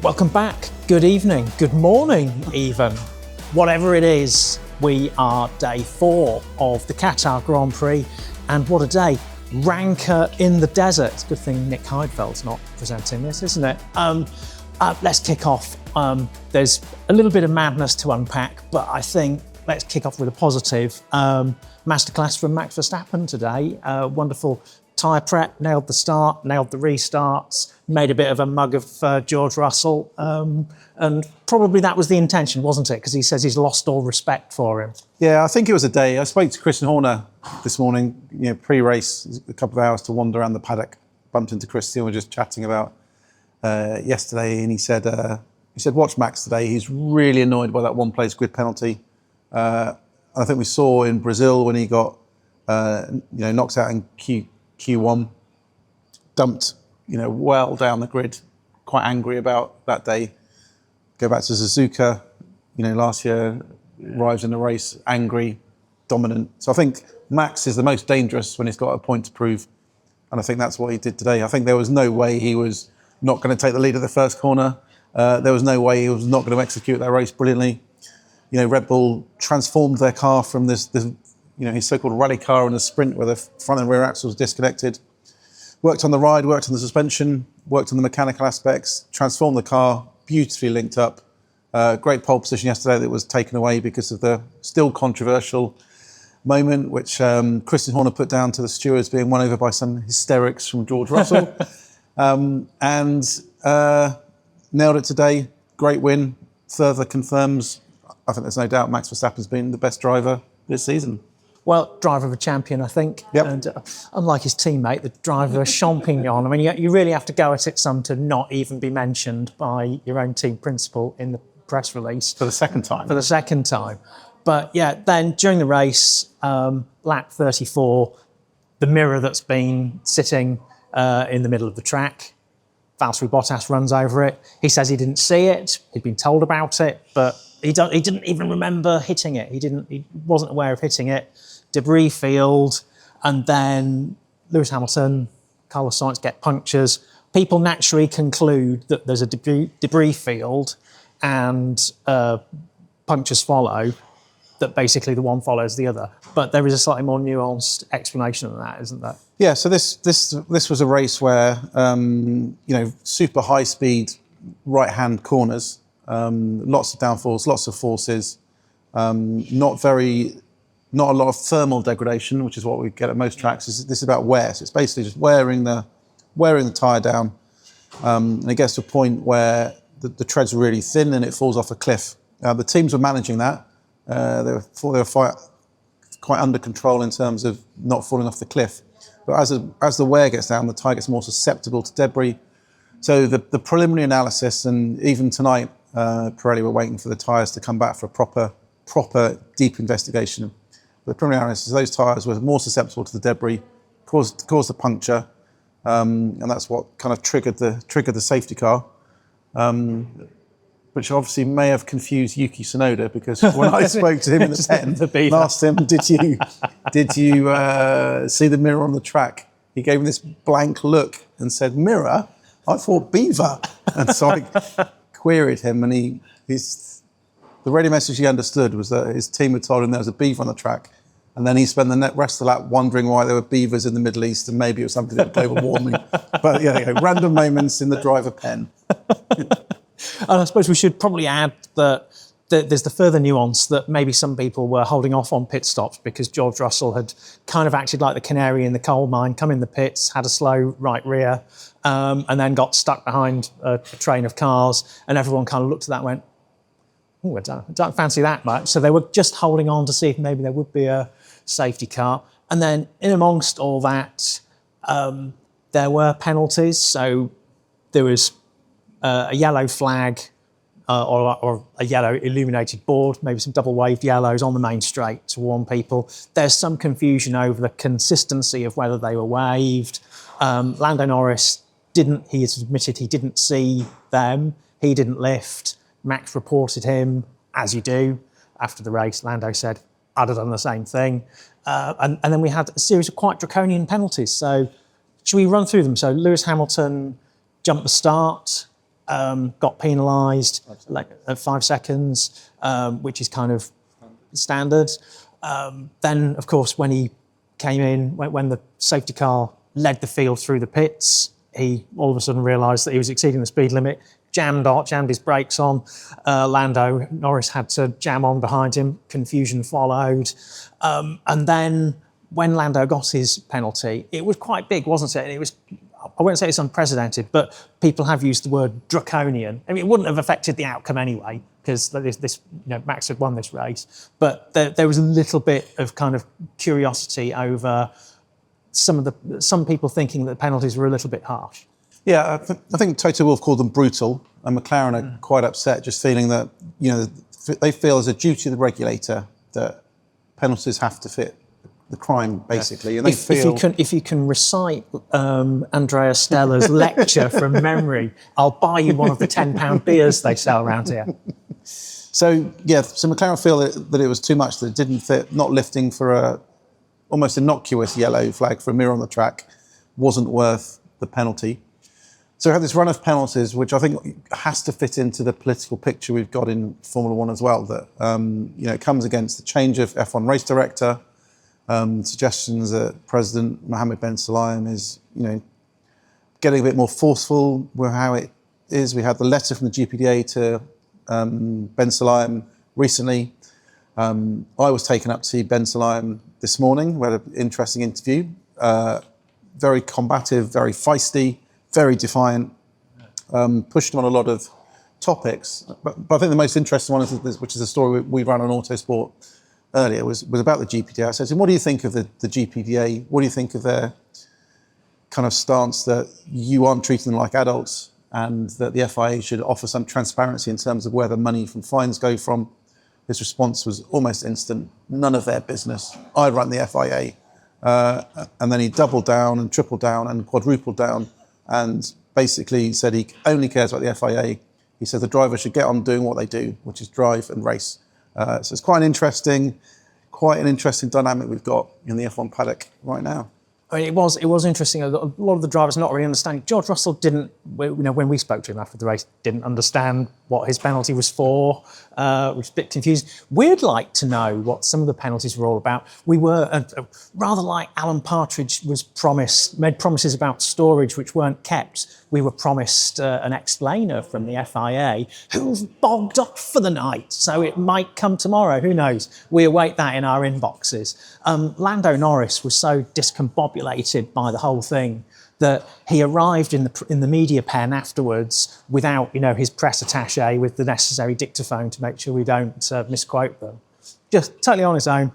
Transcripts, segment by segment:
Welcome back. Good evening, good morning even. Whatever it is, we are day 4 of the Qatar Grand Prix, and what a day. Ranker in the desert. It's a good thing Nick Heidefeld's not presenting this, isn't it? Let's kick off. There's a little bit of madness to unpack, but I think let's kick off with a positive. Masterclass from Max Verstappen today. Wonderful tyre prep, nailed the start, nailed the restarts, made a bit of a mug of George Russell, and probably that was the intention, wasn't it? Because he says he's lost all respect for him. Yeah, I think it was a day. I spoke to Christian Horner this morning, pre-race, a couple of hours to wander around the paddock. Bumped into Christian, we were just chatting about yesterday, and he said, watch Max today. He's really annoyed by that one-place grid penalty. I think we saw in Brazil when he got knocked out in Q1, dumped well down the grid, quite angry about that day. Go back to Suzuka, last year, arrives in the race angry, dominant. So I think Max is the most dangerous when he's got a point to prove, and I think that's what he did today. I think there was no way he was not going to take the lead at the first corner. There was no way he was not going to execute that race brilliantly. Red Bull transformed their car from this his so-called rally car in a sprint where the front and rear axles disconnected. Worked on the ride, worked on the suspension, worked on the mechanical aspects, transformed the car, beautifully linked up. Great pole position yesterday that was taken away because of the still controversial moment, which Christian Horner put down to the stewards being won over by some hysterics from George Russell. And nailed it today. Great win. Further confirms, I think there's no doubt, Max Verstappen's been the best driver this season. Well, driver of a champion, I think. Yep. And unlike his teammate, the driver of a champignon. I mean, you really have to go at it some to not even be mentioned by your own team principal in the press release. For the second time. But yeah, then during the race, lap 34, the mirror that's been sitting in the middle of the track, Valtteri Bottas runs over it. He says he didn't see it. He'd been told about it, but he didn't even remember hitting it. He wasn't aware of hitting it. Debris field, and then Lewis Hamilton, Carlos Sainz get punctures. People naturally conclude that there's a debris field and punctures follow, that basically the one follows the other. But there is a slightly more nuanced explanation than that, isn't there? Yeah, so this was a race where, super high speed right-hand corners, lots of downforce, lots of forces, not a lot of thermal degradation, which is what we get at most tracks. This is about wear. So it's basically just wearing the tyre down. And it gets to a point where the tread's really thin and it falls off a cliff. The teams were managing that. They were quite under control in terms of not falling off the cliff. But as the wear gets down, the tyre gets more susceptible to debris. So the preliminary analysis, and even tonight, Pirelli were waiting for the tyres to come back for a proper deep investigation. The preliminary analysis, those tyres were more susceptible to the debris, caused the puncture, and that's what kind of triggered the safety car, which obviously may have confused Yuki Tsunoda, because when I spoke to him in the pen and asked him, did you see the mirror on the track? He gave me this blank look and said, "Mirror? I thought beaver." And so I queried him, and the radio message he understood was that his team had told him there was a beaver on the track, and then he spent the rest of the lap wondering why there were beavers in the Middle East, and maybe it was something to do with global warming. But yeah, random moments in the driver pen. And I suppose we should probably add that there's the further nuance that maybe some people were holding off on pit stops because George Russell had kind of acted like the canary in the coal mine, come in the pits, had a slow right rear, and then got stuck behind a train of cars, and everyone kind of looked at that and went, "Oh, I don't fancy that much." So they were just holding on to see if maybe there would be a safety car. And then in amongst all that, there were penalties. So there was a yellow flag or a yellow illuminated board, maybe some double waved yellows on the main straight to warn people. There's some confusion over the consistency of whether they were waved. Lando Norris he has admitted he didn't see them. He didn't lift. Max reported him, as you do. After the race, Lando said, "I'd have done the same thing." And then we had a series of quite draconian penalties. So should we run through them? So Lewis Hamilton jumped the start, got penalised at 5 seconds, which is kind of standard. Then, of course, when he came in, when the safety car led the field through the pits, he all of a sudden realised that he was exceeding the speed limit, jammed his brakes on. Lando Norris had to jam on behind him. Confusion followed. And then when Lando got his penalty, it was quite big, wasn't it? And it was, I wouldn't say it's unprecedented, but people have used the word draconian. I mean, it wouldn't have affected the outcome anyway, because this Max had won this race. But there was a little bit of kind of curiosity over some people thinking that the penalties were a little bit harsh. Yeah, I think Toto Wolff called them brutal, and McLaren are quite upset, just feeling that they feel as a duty of the regulator that penalties have to fit the crime, basically. And if you can recite Andrea Stella's lecture from memory, I'll buy you one of the £10 beers they sell around here. So McLaren feel that it was too much, that it didn't fit. Not lifting for a almost innocuous yellow flag for a mirror on the track wasn't worth the penalty. So we had this run of penalties, which I think has to fit into the political picture we've got in Formula One as well. That it comes against the change of F1 race director, suggestions that President Mohammed Ben Sulayem is getting a bit more forceful with how it is. We had the letter from the GPDA to Ben Sulayem recently. I was taken up to see Ben Sulayem this morning. We had an interesting interview. Very combative, very feisty, very defiant. Pushed him on a lot of topics. But I think the most interesting one, which is a story we ran on Autosport earlier, was about the GPDA. I said to him, what do you think of the GPDA? What do you think of their kind of stance that you aren't treating them like adults, and that the FIA should offer some transparency in terms of where the money from fines go from? His response was almost instant: none of their business. I run the FIA. And then he doubled down and tripled down and quadrupled down, and basically said he only cares about the FIA. He said the driver should get on doing what they do, which is drive and race. So it's quite an interesting dynamic we've got in the F1 paddock right now. I mean, it was interesting. A lot of the drivers not really understanding. George Russell didn't, when we spoke to him after the race, didn't understand what his penalty was for, which was a bit confused. We'd like to know what some of the penalties were all about. We were, rather like Alan Partridge made promises about storage which weren't kept. We were promised an explainer from the FIA who's bogged off for the night, so it might come tomorrow, who knows? We await that in our inboxes. Lando Norris was so discombobulated by the whole thing that he arrived in the media pen afterwards without, his press attaché with the necessary dictaphone to make sure we don't misquote them. Just totally on his own,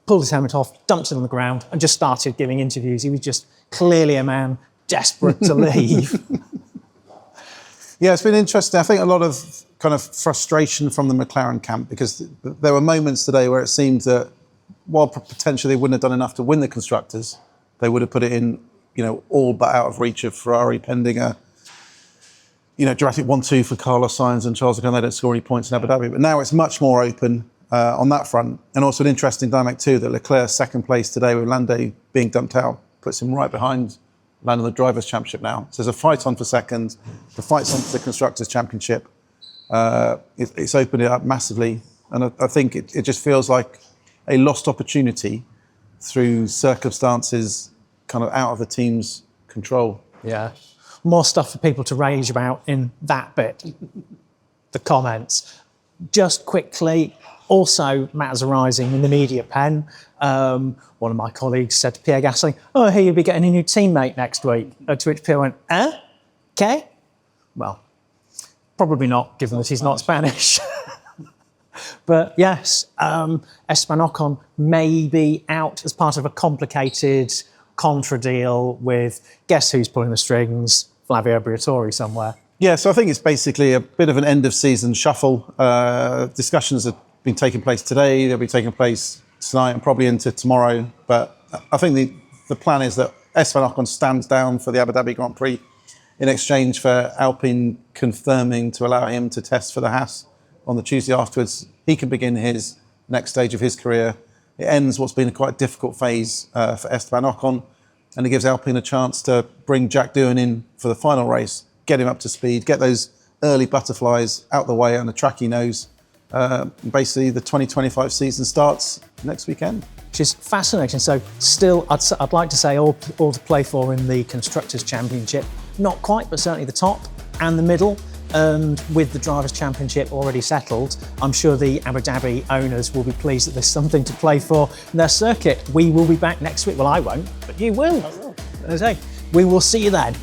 pulled his helmet off, dumped it on the ground, and just started giving interviews. He was just clearly a man desperate to leave. Yeah, it's been interesting. I think a lot of kind of frustration from the McLaren camp, because there were moments today where it seemed that while potentially they wouldn't have done enough to win the constructors, they would have put it in, all but out of reach of Ferrari, pending a, dramatic 1-2 for Carlos Sainz and Charles Leclerc. They don't score any points in Abu Dhabi. But now it's much more open on that front. And also an interesting dynamic too, that Leclerc's second place today with Lando being dumped out puts him right behind Lando in the Drivers' Championship now. So there's a fight on for second. The fight's on for the Constructors' Championship. It's opened it up massively. And I think it just feels like a lost opportunity through circumstances kind of out of the team's control. Yeah. More stuff for people to rage about in that bit, the comments. Just quickly, also matters arising in the media pen. One of my colleagues said to Pierre Gasly, "Oh, here you'll be getting a new teammate next week." To which Pierre went, Okay? Well, probably not, given that he's not Spanish. But yes, Esteban Ocon may be out as part of a complicated contra deal with, guess who's pulling the strings? Flavio Briatore somewhere. Yeah, so I think it's basically a bit of an end-of-season shuffle. Discussions have been taking place today. They'll be taking place tonight and probably into tomorrow. But I think the plan is that Esteban Ocon stands down for the Abu Dhabi Grand Prix in exchange for Alpine confirming to allow him to test for the Haas on the Tuesday afterwards. He can begin his next stage of his career. It ends what's been a quite difficult phase for Esteban Ocon, and it gives Alpine a chance to bring Jack Doohan in for the final race get him up to speed, get those early butterflies out the way on the track he knows. Basically, the 2025 season starts next weekend. Which is fascinating. So still, I'd like to say all to play for in the Constructors' Championship. Not quite, but certainly the top and the middle. And with the Drivers' Championship already settled, I'm sure the Abu Dhabi owners will be pleased that there's something to play for in their circuit. We will be back next week. Well, I won't, but you will. As I say, we will see you then.